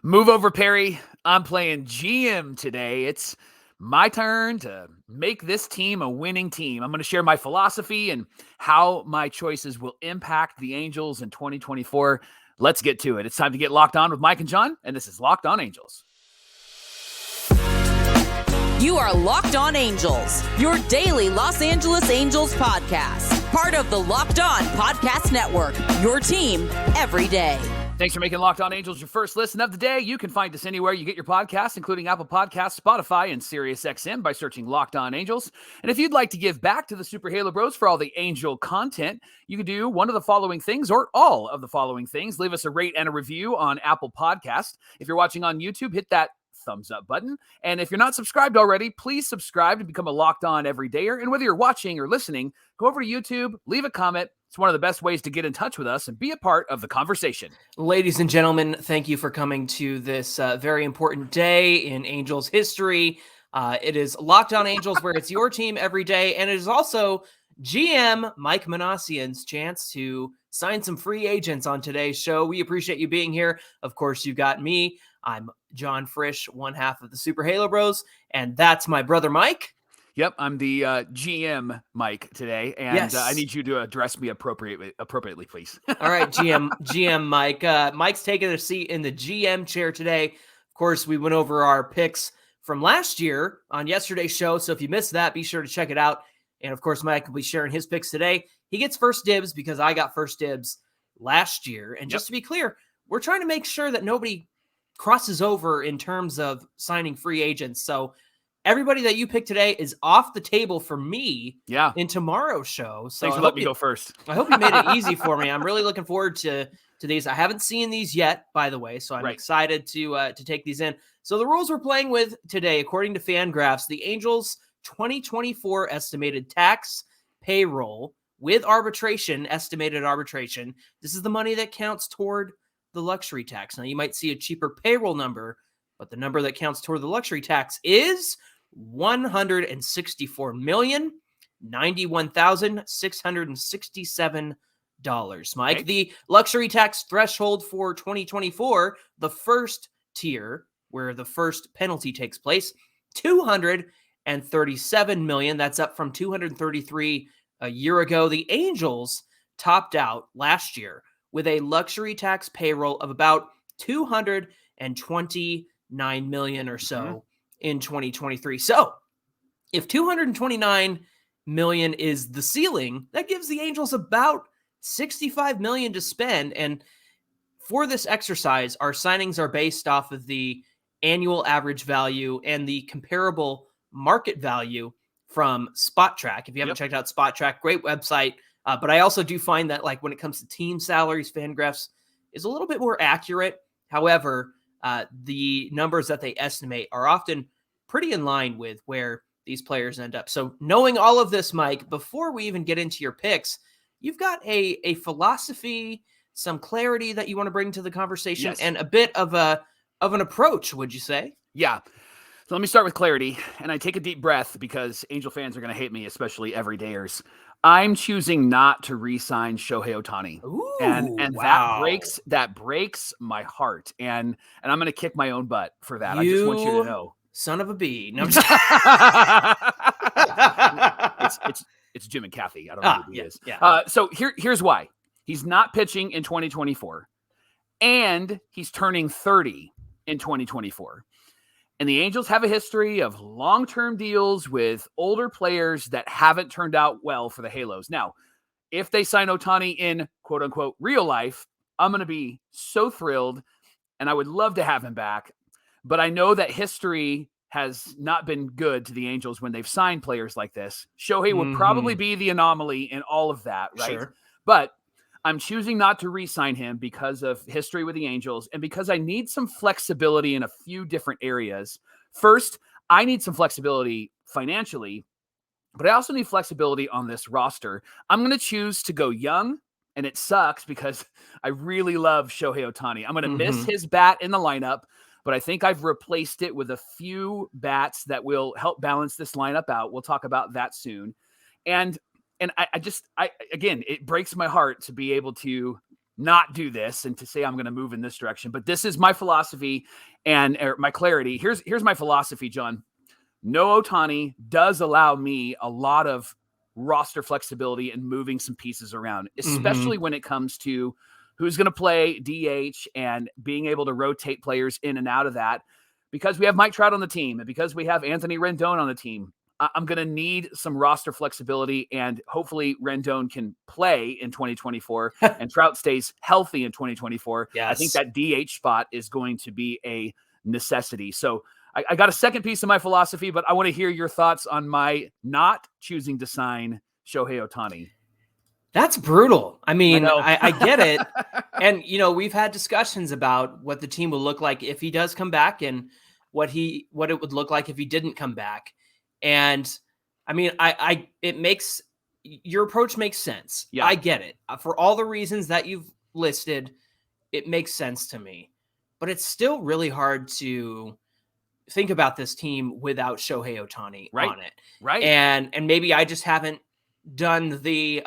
Move over, Perry. I'm playing GM today. It's my turn to make this team a winning team. I'm going to share my philosophy and how my choices will impact the Angels in 2024. Let's get to it. It's time to get locked on with Mike and John, and this is Locked On Angels. You are Locked On Angels, your daily Los Angeles Angels podcast. Part of the Locked On Podcast Network, your team every day. Thanks for making Locked On Angels your first listen of the day. You can find us anywhere you get your podcasts, including Apple Podcasts, Spotify, and SiriusXM by searching Locked On Angels. And if you'd like to give back to the Super Halo Bros for all the Angel content, you can do one of the following things or all of the following things. Leave us a rate and a review on Apple Podcasts. If you're watching on YouTube, hit that thumbs up button. And if you're not subscribed already, please subscribe to become a Locked On Everydayer. And whether you're watching or listening, go over to YouTube, leave a comment. It's one of the best ways to get in touch with us and be a part of the conversation. Ladies and gentlemen, thank you for coming to this very important day in Angels history. It is Locked On Angels, where it's your team every day. And it is also GM Mike Manassian's chance to sign some free agents on today's show. We appreciate you being here. Of course, you got me. I'm John Frisch, one half of the Super Halo Bros, and that's my brother Mike. Yep, I'm the GM Mike today, and yes. I need you to address me appropriately, please. All right, GM Mike. Mike's taking a seat in the GM chair today. Of course, we went over our picks from last year on yesterday's show, so if you missed that, be sure to check it out. And of course, Mike will be sharing his picks today. He gets first dibs because I got first dibs last year. And just to be clear, we're trying to make sure that nobody crosses over in terms of signing free agents. So everybody that you pick today is off the table for me in tomorrow's show. So thanks for letting me go first. I hope you made it easy for me. I'm really looking forward to these. I haven't seen these yet, by the way, so I'm excited to take these in. So the rules we're playing with today, according to Fangraphs, the Angels 2024 estimated tax payroll with estimated arbitration. This is the money that counts toward the luxury tax. Now, you might see a cheaper payroll number, but the number that counts toward the luxury tax is $164,091,667. Mike, the luxury tax threshold for 2024, the first tier where the first penalty takes place, $237 million. That's up from $233 a year ago. The Angels topped out last year with a luxury tax payroll of about $229 million or so in 2023. So if $229 million is the ceiling, that gives the Angels about $65 million to spend. And for this exercise, our signings are based off of the annual average value and the comparable market value from Spot Track. If you haven't checked out Spot Track, great website. But I also do find that, like, when it comes to team salaries, Fangraphs is a little bit more accurate. However, the numbers that they estimate are often pretty in line with where these players end up. So knowing all of this, Mike, before we even get into your picks, you've got a philosophy, some clarity that you want to bring to the conversation, and a bit of an approach, would you say? Yeah. So let me start with clarity, and I take a deep breath because Angel fans are going to hate me, especially everydayers. I'm choosing not to re-sign Shohei Ohtani. Ooh, and wow. that breaks my heart. And I'm going to kick my own butt for that. I just want you to know. Son of a bee. No, it's Jim and Kathy. I don't know who he is. Yeah. So here's why. He's not pitching in 2024, and he's turning 30 in 2024. And the Angels have a history of long-term deals with older players that haven't turned out well for the Halos. Now, if they sign Ohtani in quote-unquote real life, I'm going to be so thrilled, and I would love to have him back. But I know that history has not been good to the Angels when they've signed players like this. Shohei would probably be the anomaly in all of that, right? Sure. But I'm choosing not to re-sign him because of history with the Angels and because I need some flexibility in a few different areas. First, I need some flexibility financially, but I also need flexibility on this roster. I'm going to choose to go young, and it sucks because I really love Shohei Ohtani. I'm going to miss his bat in the lineup, but I think I've replaced it with a few bats that will help balance this lineup out. We'll talk about that soon. And I again, it breaks my heart to be able to not do this and to say I'm going to move in this direction. But this is my philosophy and my clarity. Here's my philosophy, John. No Ohtani does allow me a lot of roster flexibility and moving some pieces around, especially when it comes to who's going to play DH and being able to rotate players in and out of that. Because we have Mike Trout on the team and because we have Anthony Rendon on the team, I'm going to need some roster flexibility, and hopefully Rendon can play in 2024 and Trout stays healthy in 2024. Yes. I think that DH spot is going to be a necessity. So I got a second piece of my philosophy, but I want to hear your thoughts on my not choosing to sign Shohei Ohtani. That's brutal. I mean, I get it. And, we've had discussions about what the team will look like if he does come back and what it would look like if he didn't come back. And I mean, your approach makes sense. Yeah. I get it. For all the reasons that you've listed, it makes sense to me. But it's still really hard to think about this team without Shohei Ohtani on it. Right. And maybe I just haven't done the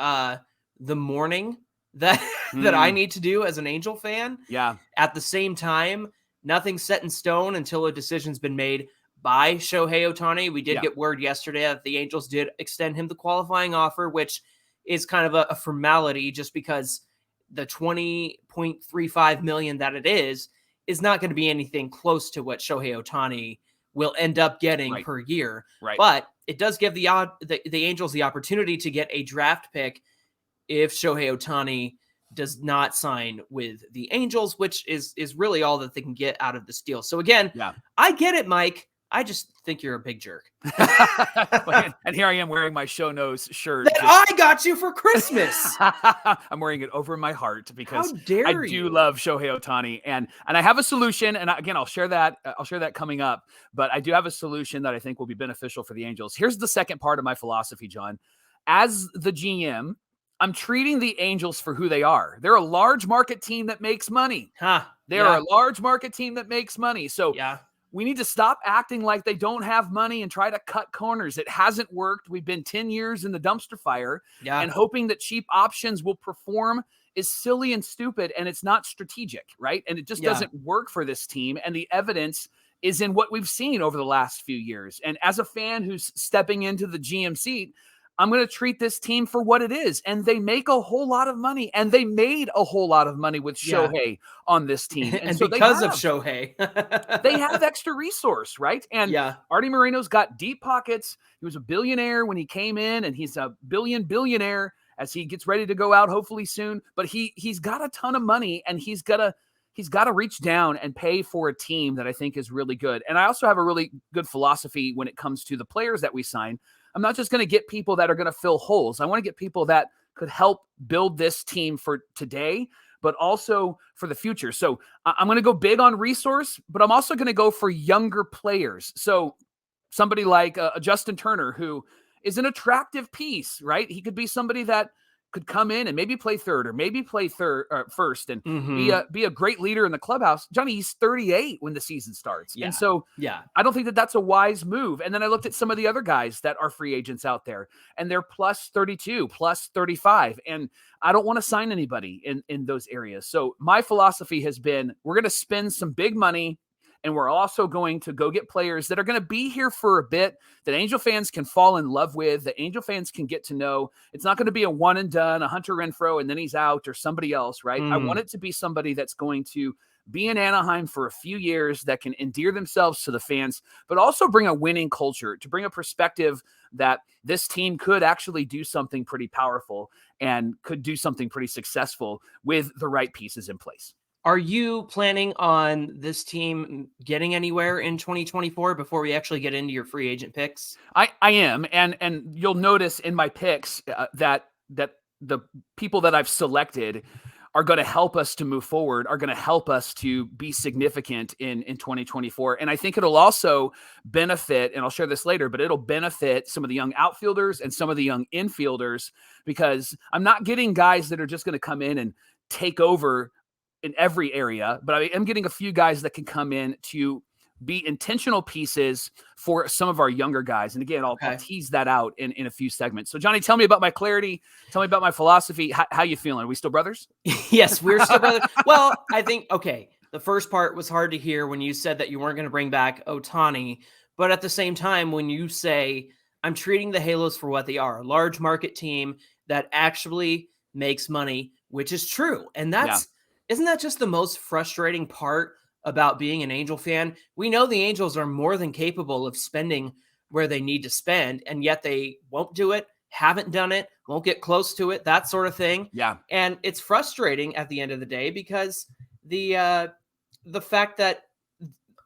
mourning that that I need to do as an Angel fan. Yeah. At the same time, nothing's set in stone until a decision's been made by Shohei Ohtani. We did get word yesterday that the Angels did extend him the qualifying offer, which is kind of a formality just because the $20.35 million that it is not going to be anything close to what Shohei Ohtani will end up getting per year. Right. But it does give the Angels the opportunity to get a draft pick if Shohei Ohtani does not sign with the Angels, which is really all that they can get out of this deal. So again, I get it, Mike. I just think you're a big jerk. And here I am wearing my Show Nose shirt. That I got you for Christmas. I'm wearing it over my heart because I do love Shohei Ohtani. And I have a solution. And again, I'll share that coming up. But I do have a solution that I think will be beneficial for the Angels. Here's the second part of my philosophy, John. As the GM, I'm treating the Angels for who they are. They're a large market team that makes money. They're a large market team that makes money. So we need to stop acting like they don't have money and try to cut corners. It hasn't worked. We've been 10 years in the dumpster fire, and hoping that cheap options will perform is silly and stupid, and it's not strategic, right? And it just doesn't work for this team. And the evidence is in what we've seen over the last few years. And as a fan who's stepping into the GM seat, I'm going to treat this team for what it is. And they make a whole lot of money, and they made a whole lot of money with Shohei on this team. And so because of Shohei, they have extra resource, right? And Artie Moreno's got deep pockets. He was a billionaire when he came in, and he's a billionaire as he gets ready to go out, hopefully soon. But he's got a ton of money, and he's got to reach down and pay for a team that I think is really good. And I also have a really good philosophy when it comes to the players that we sign. I'm not just going to get people that are going to fill holes. I want to get people that could help build this team for today, but also for the future. So I'm going to go big on resource, but I'm also going to go for younger players. So somebody like Justin Turner, who is an attractive piece, right? He could be somebody that could come in and maybe play third or maybe play first and be a great leader in the clubhouse. Johnny, he's 38 when the season starts. And so I don't think that that's a wise move. And then I looked at some of the other guys that are free agents out there, and they're plus 32, plus 35. And I don't want to sign anybody in those areas. So my philosophy has been, we're going to spend some big money, and we're also going to go get players that are going to be here for a bit, that Angel fans can fall in love with, that Angel fans can get to know. It's not going to be a one and done, a Hunter Renfroe, and then he's out, or somebody else, right? I want it to be somebody that's going to be in Anaheim for a few years, that can endear themselves to the fans, but also bring a winning culture, to bring a perspective that this team could actually do something pretty powerful and could do something pretty successful with the right pieces in place. Are you planning on this team getting anywhere in 2024 before we actually get into your free agent picks? I am. And you'll notice in my picks that the people that I've selected are going to help us to move forward, are going to help us to be significant in 2024. And I think it'll also benefit, and I'll share this later, but it'll benefit some of the young outfielders and some of the young infielders, because I'm not getting guys that are just going to come in and take over in every area, but I am getting a few guys that can come in to be intentional pieces for some of our younger guys. And again, I'll tease that out in a few segments. So Johnny, tell me about my clarity. Tell me about my philosophy. How you feeling? Are we still brothers? Yes, we're still brothers. Well, I think, okay, the first part was hard to hear when you said that you weren't going to bring back Ohtani. But at the same time, when you say, I'm treating the Halos for what they are, a large market team that actually makes money, which is true. And isn't that just the most frustrating part about being an Angel fan? We know the Angels are more than capable of spending where they need to spend, and yet they won't do it, haven't done it, won't get close to it, that sort of thing. Yeah. And it's frustrating at the end of the day because the fact that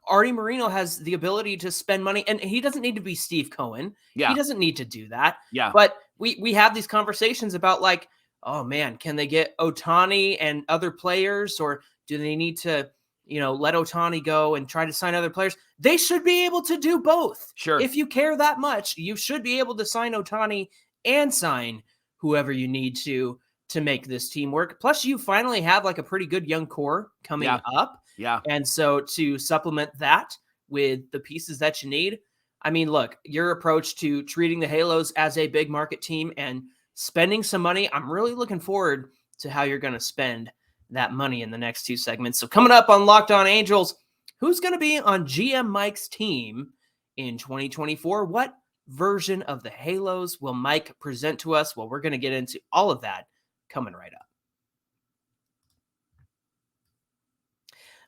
Artie Moreno has the ability to spend money, and he doesn't need to be Steve Cohen. Yeah. He doesn't need to do that. Yeah. But we have these conversations about like, oh man, can they get Ohtani and other players, or do they need to, let Ohtani go and try to sign other players? They should be able to do both. Sure. If you care that much, you should be able to sign Ohtani and sign whoever you need to make this team work. Plus, you finally have like a pretty good young core coming up. Yeah. And so to supplement that with the pieces that you need, I mean, look, your approach to treating the Halos as a big market team and spending some money, I'm really looking forward to how you're going to spend that money in the next two segments. So coming up on Locked On Angels, who's going to be on GM Mike's team in 2024? What version of the Halos will Mike present to us? Well, we're going to get into all of that coming right up.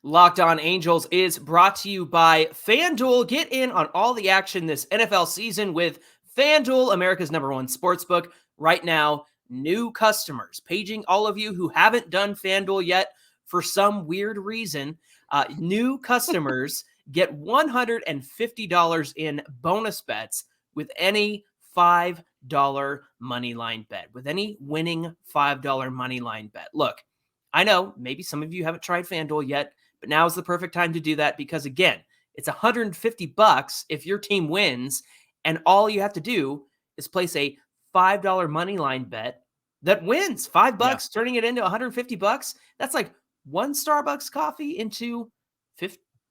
Locked On Angels is brought to you by FanDuel. Get in on all the action this NFL season with FanDuel, America's #1 sportsbook. Right now, new customers, paging all of you who haven't done FanDuel yet for some weird reason, new customers get $150 in bonus bets with any $5 money line bet, with any winning $5 money line bet. Look, I know maybe some of you haven't tried FanDuel yet, but now is the perfect time to do that because, again, it's $150 if your team wins, and all you have to do is place a $5 money line bet that wins $5, turning it into $150. That's like one Starbucks coffee into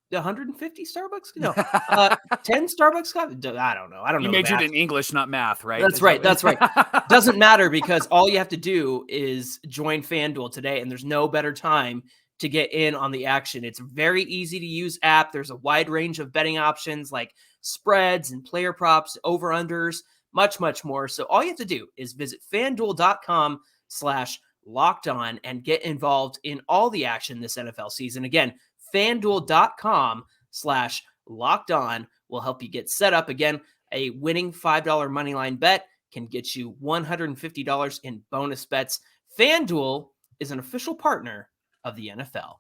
150 Starbucks? No, 10 Starbucks coffee? I don't know. You majored in English, not math, right? That's right. That's right. Doesn't matter because all you have to do is join FanDuel today, and there's no better time to get in on the action. It's a very easy to use app. There's a wide range of betting options like spreads and player props, over-unders, much, much more. So all you have to do is visit FanDuel.com/lockedon and get involved in all the action this NFL season. Again, FanDuel.com/lockedon will help you get set up. Again, a winning $5 moneyline bet can get you $150 in bonus bets. FanDuel is an official partner of the NFL.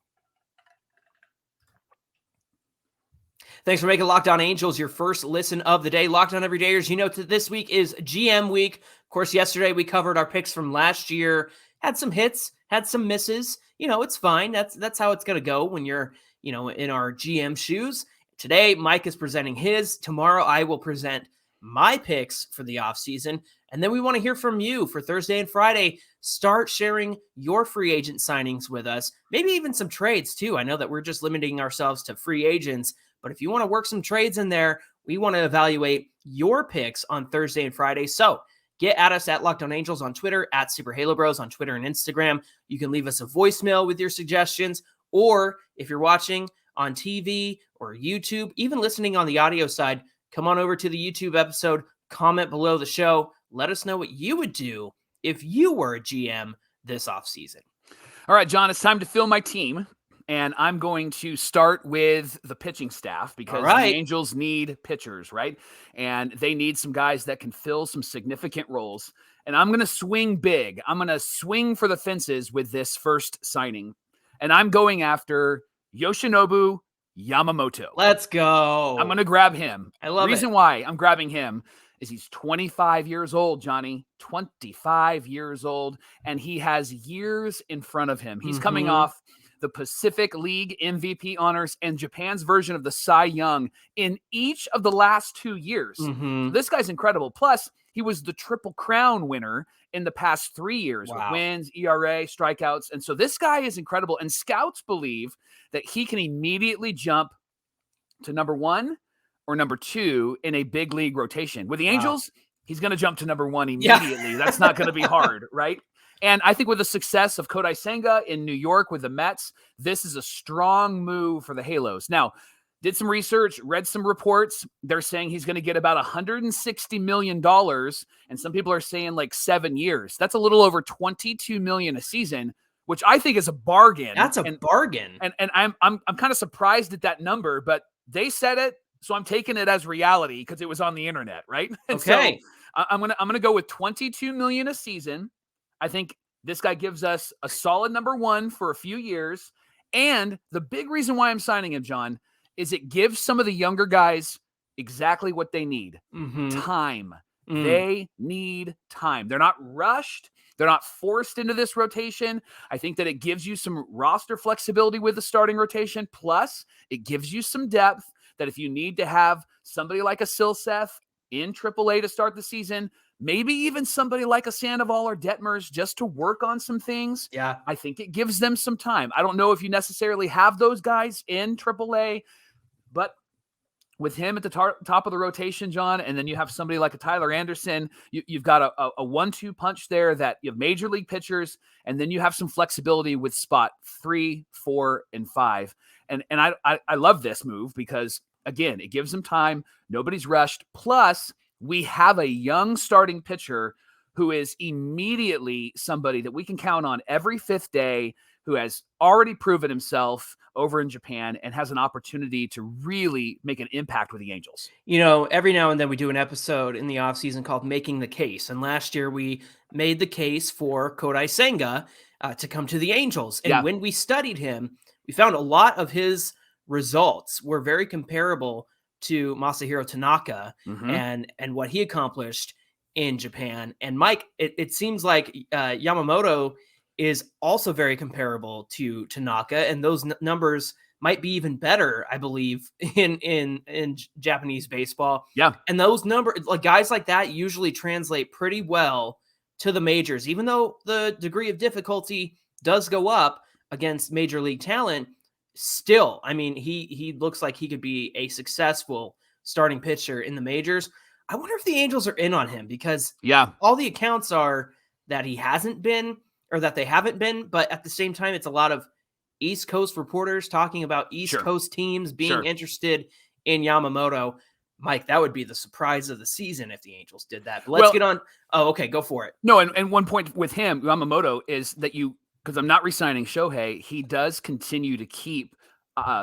Thanks for making Locked On Angels your first listen of the day. Locked On Everydayers, you know this week is GM week. Of course, yesterday we covered our picks from last year. Had some hits, had some misses. It's fine. That's how it's going to go when you're, in our GM shoes. Today, Mike is presenting his. Tomorrow, I will present my picks for the offseason. And then we want to hear from you for Thursday and Friday. Start sharing your free agent signings with us. Maybe even some trades, too. I know that we're just limiting ourselves to free agents. But if you want to work some trades in there, we want to evaluate your picks on Thursday and Friday. So get at us at Locked On Angels on Twitter, at Super Halo Bros on Twitter and Instagram. You can leave us a voicemail with your suggestions. Or if you're watching on TV or YouTube, even listening on the audio side, come on over to the YouTube episode, comment below the show. Let us know what you would do if you were a GM this offseason. All right, John, it's time to fill my team. And I'm going to start with the pitching staff because the Angels need pitchers, right? And they need some guys that can fill some significant roles. And I'm going to swing big. I'm going to swing for the fences with this first signing. And I'm going after Yoshinobu Yamamoto. Let's go. I'm going to grab him. I love it. The reason why I'm grabbing him is he's 25 years old, Johnny. 25 years old. And he has years in front of him. He's coming off the Pacific League MVP honors and Japan's version of the Cy Young in each of the last 2 years. This guy's incredible. Plus, he was the Triple Crown winner in the past 3 years with wins, ERA, strikeouts. And so this guy is incredible. And scouts believe that he can immediately jump to number 1 or number 2 in a big league rotation. With the Angels, he's going to jump to number 1 immediately. That's not going to be hard, right? And I think with the success of Kodai Senga in New York with the Mets, this is a strong move for the Halos. Now, did some research, read some reports. They're saying he's going to get about $160 million. And some people are saying like 7 years. That's a little over $22 million a season, which I think is a bargain. That's a bargain. And I'm kind of surprised at that number, but they said it. So I'm taking it as reality because it was on the internet, right? And okay. So I'm gonna go with $22 million a season. I think this guy gives us a solid number 1 for a few years. And the big reason why I'm signing him, John, is it gives some of the younger guys exactly what they need. Time. They need time. They're not rushed. They're not forced into this rotation. I think that it gives you some roster flexibility with the starting rotation. Plus, it gives you some depth that if you need to have somebody like a Silseth in AAA to start the season, maybe even somebody like a Sandoval or Detmers just to work on some things. Yeah. I think it gives them some time. I don't know if you necessarily have those guys in AAA, but with him at the top of the rotation, John, and then you have somebody like a Tyler Anderson, you've got a 1-2 punch there that you have major league pitchers, and then you have some flexibility with spot 3, 4, and 5. And I love this move because, again, it gives them time. Nobody's rushed. Plus, we have a young starting pitcher who is immediately somebody that we can count on every 5th day, who has already proven himself over in Japan and has an opportunity to really make an impact with the Angels. You know, every now and then we do an episode in the offseason called Making the Case. And last year we made the case for Kodai Senga to come to the Angels. And when we studied him, we found a lot of his results were very comparable to Masahiro Tanaka and what he accomplished in Japan. And Mike, it seems like Yamamoto is also very comparable to Tanaka, and those numbers might be even better, I believe, in Japanese baseball. Yeah. And those numbers, like guys like that usually translate pretty well to the majors, even though the degree of difficulty does go up against major league talent. Still, I mean, he looks like he could be a successful starting pitcher in the majors. I wonder if the Angels are in on him because all the accounts are that he hasn't been, or that they haven't been, but at the same time, it's a lot of East Coast reporters talking about East Coast teams being interested in Yamamoto. Mike, that would be the surprise of the season if the Angels did that. But let's get on. Oh, okay, go for it. No, and one point with him, Yamamoto, is that because I'm not re-signing Shohei, he does continue to keep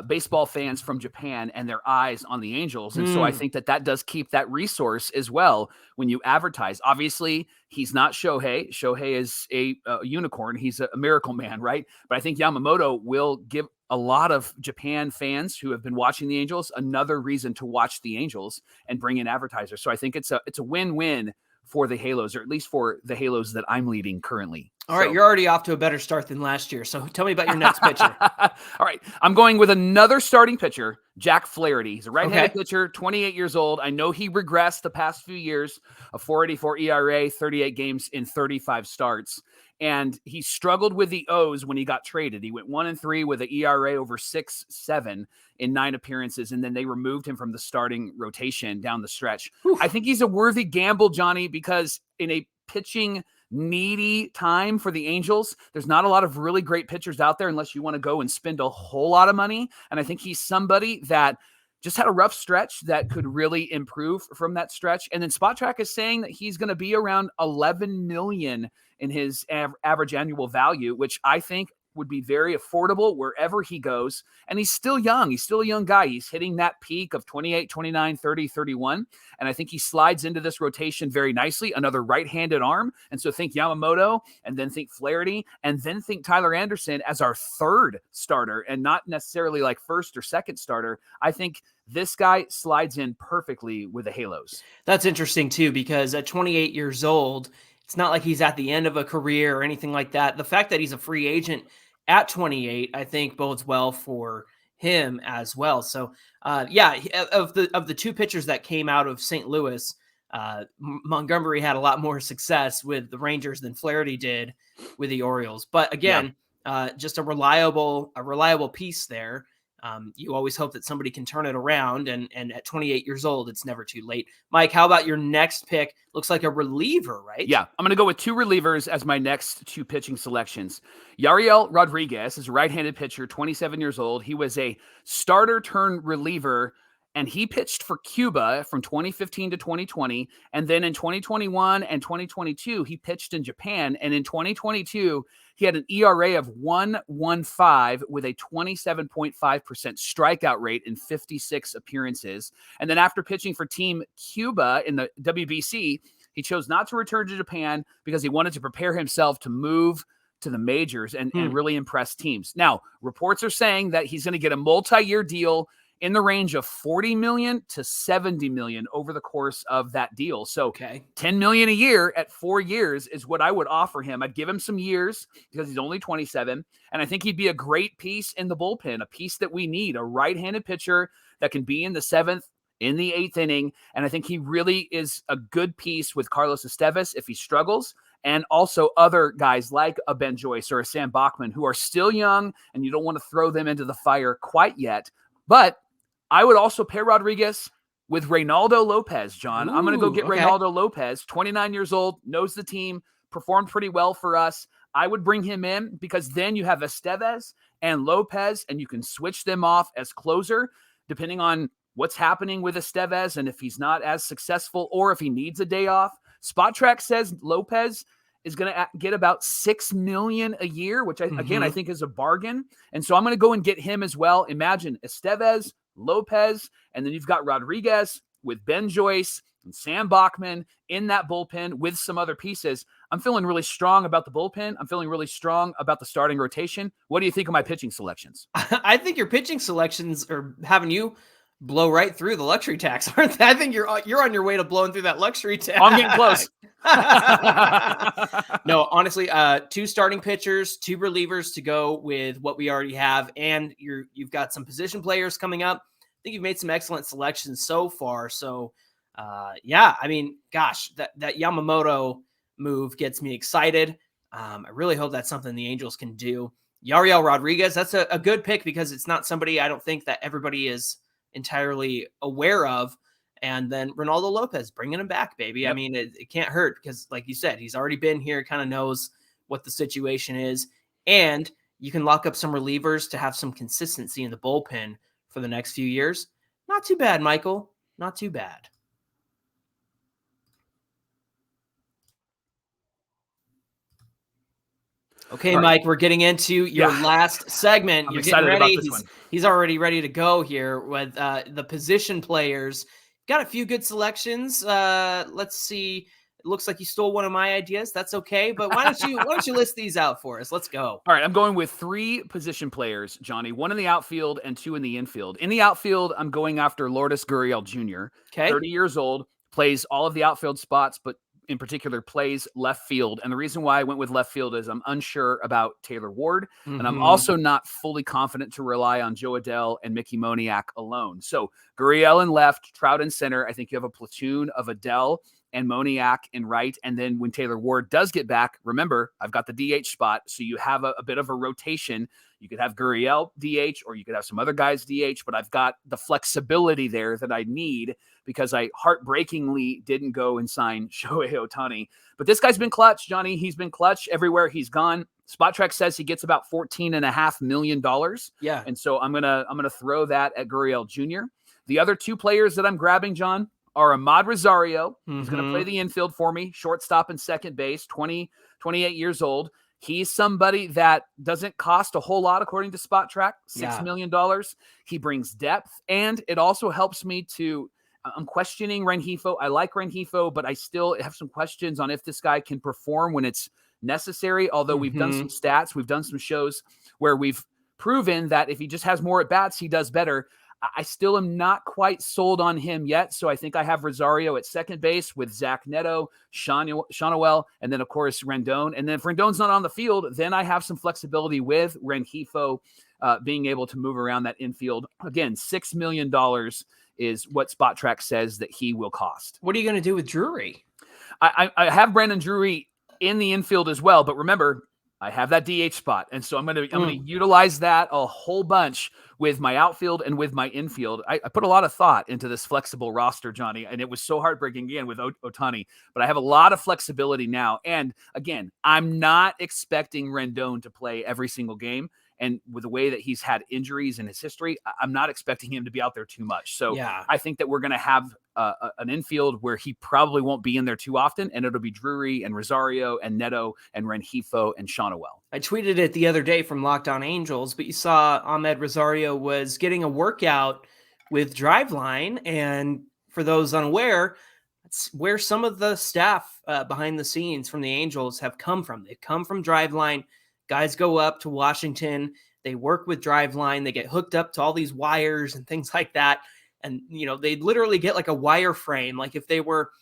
baseball fans from Japan and their eyes on the Angels. And so I think that does keep that resource as well when you advertise. Obviously, he's not Shohei. Shohei is a unicorn. He's a miracle man, right? But I think Yamamoto will give a lot of Japan fans who have been watching the Angels another reason to watch the Angels and bring in advertisers. So I think it's a win-win for the Halos, or at least for the Halos that I'm leading currently. All right, you're already off to a better start than last year. So tell me about your next pitcher. All right, I'm going with another starting pitcher, Jack Flaherty. He's a right-handed pitcher, 28 years old. I know he regressed the past few years, a 4.84 ERA, 38 games in 35 starts. And he struggled with the O's when he got traded. He went 1-3 with an ERA over 6.7 in 9 appearances, and then they removed him from the starting rotation down the stretch. I think he's a worthy gamble, Johnny, because in a pitching needy time for the Angels, there's not a lot of really great pitchers out there unless you want to go and spend a whole lot of money. And I think he's somebody that just had a rough stretch that could really improve from that stretch. And then Spot Track is saying that he's going to be around 11 million in his average annual value, which I think would be very affordable wherever he goes. And he's still young. He's still a young guy. He's hitting that peak of 28, 29, 30, 31. And I think he slides into this rotation very nicely. Another right-handed arm. And so think Yamamoto, and then think Flaherty, and then think Tyler Anderson as our third starter, and not necessarily like first or second starter. I think this guy slides in perfectly with the Halos. That's interesting too, because at 28 years old, it's not like he's at the end of a career or anything like that. The fact that he's a free agent at 28, I think bodes well for him as well. So, of the two pitchers that came out of St. Louis, Montgomery had a lot more success with the Rangers than Flaherty did with the Orioles. But again, just a reliable piece there. You always hope that somebody can turn it around, and at 28 years old, it's never too late. Mike, how about your next pick? Looks like a reliever, right? Yeah, I'm going to go with 2 relievers as my next 2 pitching selections. Yariel Rodriguez is a right-handed pitcher, 27 years old. He was a starter turn reliever, and he pitched for Cuba from 2015 to 2020. And then in 2021 and 2022, he pitched in Japan. And in 2022, he had an ERA of 1.15 with a 27.5% strikeout rate in 56 appearances. And then after pitching for Team Cuba in the WBC, he chose not to return to Japan because he wanted to prepare himself to move to the majors and really impress teams. Now, reports are saying that he's going to get a multi-year deal in the range of $40 million to $70 million over the course of that deal. So $10 million a year at 4 years is what I would offer him. I'd give him some years because he's only 27. And I think he'd be a great piece in the bullpen, a piece that we need, a right-handed pitcher that can be in the 7th, in the 8th inning. And I think he really is a good piece with Carlos Estevez if he struggles, and also other guys like a Ben Joyce or a Sam Bachman who are still young, and you don't want to throw them into the fire quite yet. But I would also pair Rodriguez with Reynaldo Lopez, John. I'm going to go get Reynaldo Lopez, 29 years old, knows the team, performed pretty well for us. I would bring him in because then you have Estevez and Lopez, and you can switch them off as closer, depending on what's happening with Estevez and if he's not as successful or if he needs a day off. Spot Track says Lopez is going to get about $6 million a year, which I think is a bargain. And so I'm going to go and get him as well. Imagine Estevez, Lopez, and then you've got Rodriguez with Ben Joyce and Sam Bachman in that bullpen with some other pieces. I'm feeling really strong about the bullpen. I'm feeling really strong about the starting rotation. What do you think of my pitching selections? I think your pitching selections are having you blow right through the luxury tax, aren't they? I think you're on your way to blowing through that luxury tax. I'm getting close. No, honestly, 2 starting pitchers, 2 relievers to go with what we already have, and you've got some position players coming up. I think you've made some excellent selections so far. So, yeah, I mean, gosh, that Yamamoto move gets me excited. I really hope that's something the Angels can do. Yariel Rodriguez, that's a good pick because it's not somebody I don't think that everybody is entirely aware of. And then Reynaldo Lopez, bringing him back, baby. Yep. I mean, it can't hurt because, like you said, he's already been here, kind of knows what the situation is. And you can lock up some relievers to have some consistency in the bullpen for the next few years. Not too bad, Michael. Not too bad. Okay, right, Mike, we're getting into your last segment. You're getting ready. He's already ready to go here with the position players. Got a few good selections. Let's see. It looks like you stole one of my ideas. That's okay. But why don't you list these out for us? Let's go. All right. I'm going with 3 position players, Johnny. 1 in the outfield and 2 in the infield. In the outfield, I'm going after Lourdes Gurriel Jr. 30 years old, plays all of the outfield spots, but in particular plays left field. And the reason why I went with left field is I'm unsure about Taylor Ward. And I'm also not fully confident to rely on Joe Adell and Mickey Moniak alone. So Gurriel in left, Trout in center. I think you have a platoon of Adell and Moniak in right. And then when Taylor Ward does get back, remember, I've got the DH spot. So you have a bit of a rotation. You could have Gurriel DH, or you could have some other guys DH, but I've got the flexibility there that I need because I heartbreakingly didn't go and sign Shohei Ohtani. But this guy's been clutch, Johnny. He's been clutch everywhere he's gone. Spot Track says he gets about $14.5 million. Yeah. And so I'm gonna throw that at Gurriel Jr. The other 2 players that I'm grabbing, John, are Ahmad Rosario. He's going to play the infield for me, shortstop and second base, 28 years old. He's somebody that doesn't cost a whole lot, according to Spot Track, $6 million. He brings depth, and it also helps me to I'm questioning Rengifo. I like Rengifo, but I still have some questions on if this guy can perform when it's necessary, although we've done some stats. We've done some shows where we've proven that if he just has more at-bats, he does better. I still am not quite sold on him yet. So I think I have Rosario at second base with Zach Neto, Shawnoel, and then, of course, Rendon. And then if Rendon's not on the field, then I have some flexibility with Rengifo being able to move around that infield. Again, $6 million is what Spot Track says that he will cost. What are you going to do with Drury? I have Brandon Drury in the infield as well. But remember, I have that DH spot. And so I'm going to utilize that a whole bunch with my outfield and with my infield. I put a lot of thought into this flexible roster, Johnny, and it was so heartbreaking again with Ohtani, but I have a lot of flexibility now. And again, I'm not expecting Rendon to play every single game. And with the way that he's had injuries in his history, I'm not expecting him to be out there too much. So I think that we're going to have an infield where he probably won't be in there too often, and it'll be Drury and Rosario and Neto and Rengifo and Shonowell. I tweeted it the other day from Locked On Angels, but you saw Ahmed Rosario was getting a workout with Driveline, and for those unaware, that's where some of the staff behind the scenes from the Angels have come from. They've come from Driveline. Guys go up to Washington, they work with Driveline, they get hooked up to all these wires and things like that. And, they literally get like a wireframe, like if they were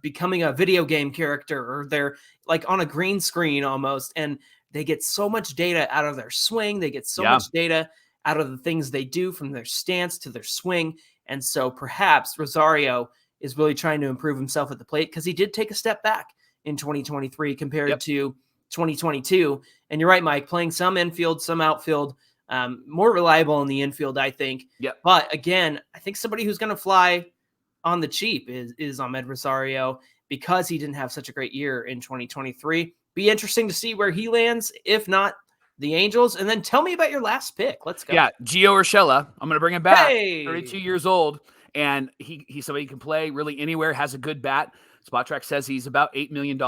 becoming a video game character, or they're like on a green screen almost. And they get so much data out of their swing. They get so much data out of the things they do, from their stance to their swing. And so perhaps Rosario is really trying to improve himself at the plate, because he did take a step back in 2023 compared to 2022. And you're right, Mike, playing some infield, some outfield, more reliable in the infield, I think. But again, I think somebody who's going to fly on the cheap is Ahmed Rosario, because he didn't have such a great year in 2023. Be interesting to see where he lands, if not the Angels. And then tell me about your last pick. Let's go. Yeah, Gio Urshela. I'm going to bring him back. Hey! 32 years old, and he's somebody who can play really anywhere, has a good bat. Spot Track says he's about $8 million.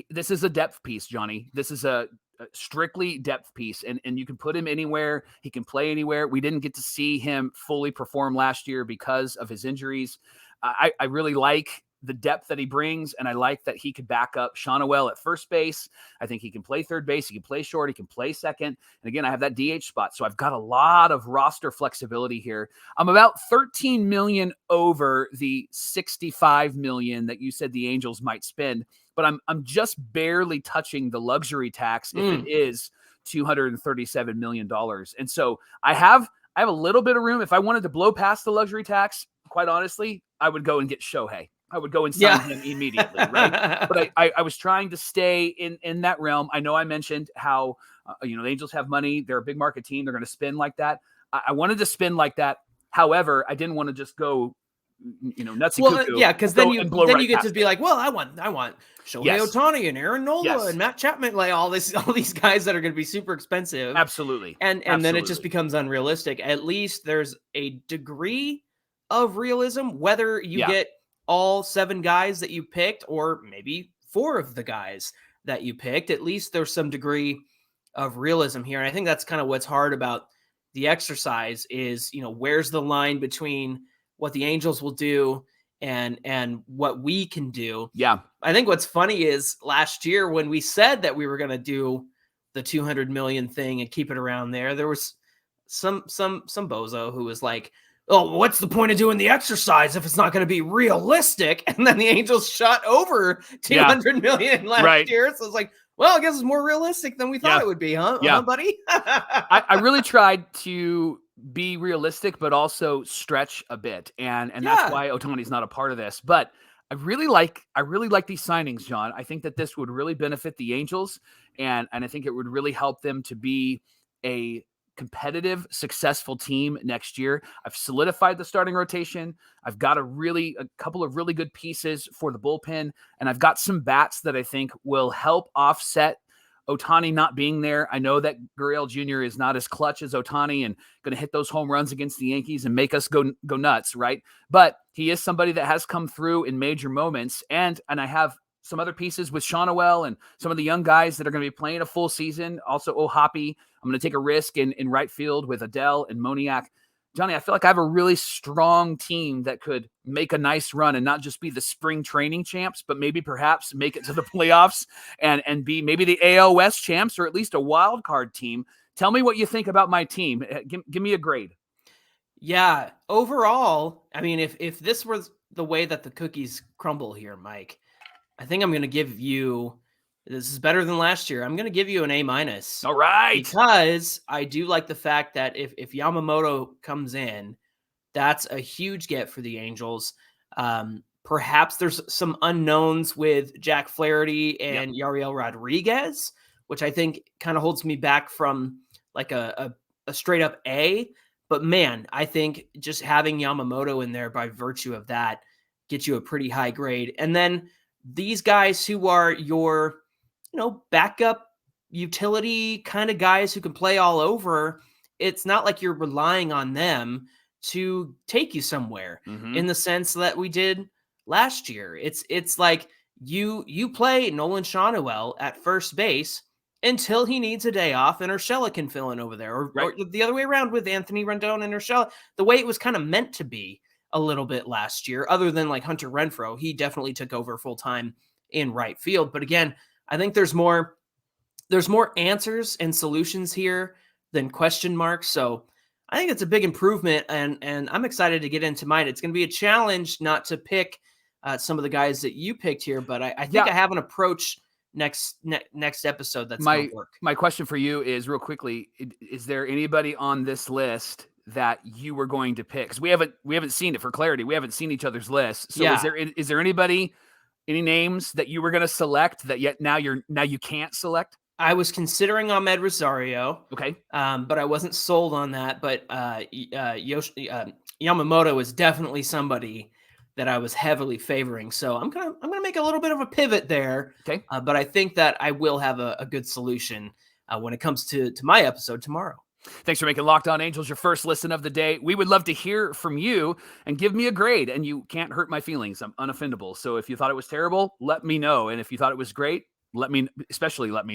This is a depth piece, Johnny. This is a strictly depth piece, and you can put him anywhere. He can play anywhere. We didn't get to see him fully perform last year because of his injuries. I really like the depth that he brings, and I like that he could back up Shonowell at first base. I think he can play third base. He can play short. He can play second. And again, I have that DH spot. So I've got a lot of roster flexibility here. I'm about $13 million over the $65 million that you said the Angels might spend, but I'm just barely touching the luxury tax if it is $237 million. And so I have a little bit of room. If I wanted to blow past the luxury tax, quite honestly, I would go and get Shohei. I would go and sign him immediately, right? But I was trying to stay in that realm. I know I mentioned how, the Angels have money. They're a big market team. They're going to spend like that. I wanted to spend like that. However, I didn't want to just go, nuts and cuckoo. Yeah, because then you get to be like, well, I want Shohei Ohtani and Aaron Nola and Matt Chapman, like all these guys that are going to be super expensive. Absolutely. And then it just becomes unrealistic. At least there's a degree of realism, whether you get all 7 guys that you picked, or maybe 4 of the guys that you picked. At least there's some degree of realism here. And I think that's kind of what's hard about the exercise is, where's the line between what the Angels will do and what we can do. Yeah. I think what's funny is last year when we said that we were going to do the 200 million thing and keep it around there was some bozo who was like, oh, what's the point of doing the exercise if it's not going to be realistic? And then the Angels shot over 200 million last year. So it's like, well, I guess it's more realistic than we thought it would be, huh? Yeah. Huh, buddy? I really tried to be realistic, but also stretch a bit. And that's why Ohtani's not a part of this. But I really like these signings, John. I think that this would really benefit the Angels. And I think it would really help them to be a competitive, successful team next year. I've solidified the starting rotation. I've got a couple of really good pieces for the bullpen, and I've got some bats that I think will help offset Ohtani not being there. I know that Gurriel Jr. is not as clutch as Ohtani and going to hit those home runs against the Yankees and make us go nuts, right? But he is somebody that has come through in major moments, and I have some other pieces with Shonowell and some of the young guys that are going to be playing a full season. Also, Ohapi. I'm going to take a risk in right field with Adele and Moniak. Johnny, I feel like I have a really strong team that could make a nice run and not just be the spring training champs, but maybe perhaps make it to the playoffs and be maybe the AL West champs or at least a wild card team. Tell me what you think about my team. Give me a grade. Yeah, overall, I mean, if this was the way that the cookies crumble here, Mike, I think I'm going to give you, this is better than last year, I'm going to give you an A-. All right. Because I do like the fact that if Yamamoto comes in, that's a huge get for the Angels. Perhaps there's some unknowns with Jack Flaherty and Yariel Rodriguez, which I think kind of holds me back from like a straight up A. But man, I think just having Yamamoto in there by virtue of that gets you a pretty high grade. And then these guys who are your, backup utility kind of guys who can play all over, it's not like you're relying on them to take you somewhere in the sense that we did last year. It's like you play Nolan Schanuel at first base until he needs a day off and Urshela can fill in over there, or the other way around with Anthony Rendon and Urshela, the way it was kind of meant to be a little bit last year, other than like Hunter Renfroe. He definitely took over full time in right field. But again, I think there's more answers and solutions here than question marks. So I think it's a big improvement, and I'm excited to get into mine. It's going to be a challenge not to pick some of the guys that you picked here, but I think I have an approach next episode that's going to work. My question for you is, real quickly, is there anybody on this list that you were going to pick? Because we haven't seen it. For clarity, we haven't seen each other's lists. So is there anybody, any names that you were going to select that yet now you can't select? I was considering Ahmed Rosario. Okay. But I wasn't sold on that. But Yamamoto is definitely somebody that I was heavily favoring. So I'm gonna make a little bit of a pivot there. Okay. But I think that I will have a good solution when it comes to my episode tomorrow. Thanks for making Locked On Angels your first listen of the day. We would love to hear from you and give me a grade. And you can't hurt my feelings. I'm unoffendable. So if you thought it was terrible, let me know. And if you thought it was great, let me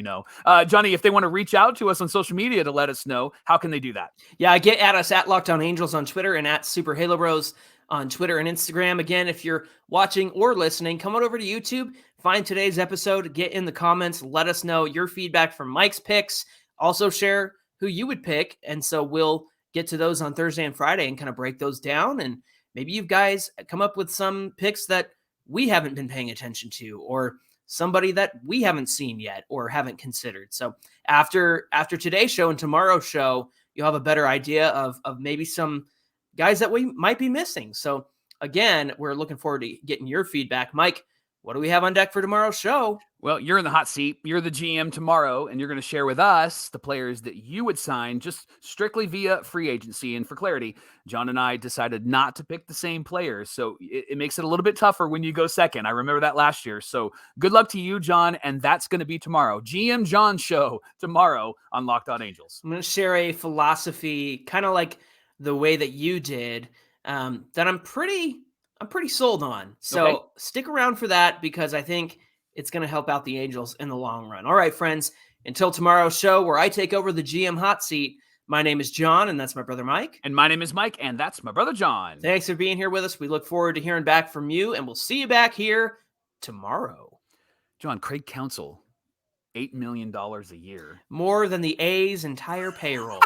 know. Johnny, if they want to reach out to us on social media to let us know, how can they do that? Yeah, get at us at Locked On Angels on Twitter and at Super Halo Bros on Twitter and Instagram. Again, if you're watching or listening, come on over to YouTube, find today's episode, get in the comments, let us know your feedback from Mike's picks. Also share who you would pick. And so we'll get to those on Thursday and Friday and kind of break those down. And maybe you guys come up with some picks that we haven't been paying attention to, or somebody that we haven't seen yet or haven't considered. So after today's show and tomorrow's show, you'll have a better idea of maybe some guys that we might be missing. So again, we're looking forward to getting your feedback. Mike, what do we have on deck for tomorrow's show? Well, you're in the hot seat. You're the GM tomorrow, and you're going to share with us the players that you would sign just strictly via free agency. And for clarity, John and I decided not to pick the same players, so it makes it a little bit tougher when you go second. I remember that last year. So good luck to you, John, and that's going to be tomorrow. GM John show tomorrow on Locked On Angels. I'm going to share a philosophy, kind of like the way that you did, that I'm pretty sold on. So Stick around for that, because I think it's going to help out the Angels in the long run. All right, friends, until tomorrow's show where I take over the GM hot seat, my name is John, and that's my brother Mike. And my name is Mike, and that's my brother John. Thanks for being here with us. We look forward to hearing back from you, and we'll see you back here tomorrow. John, Craig Counsell, $8 million a year. More than the A's entire payroll.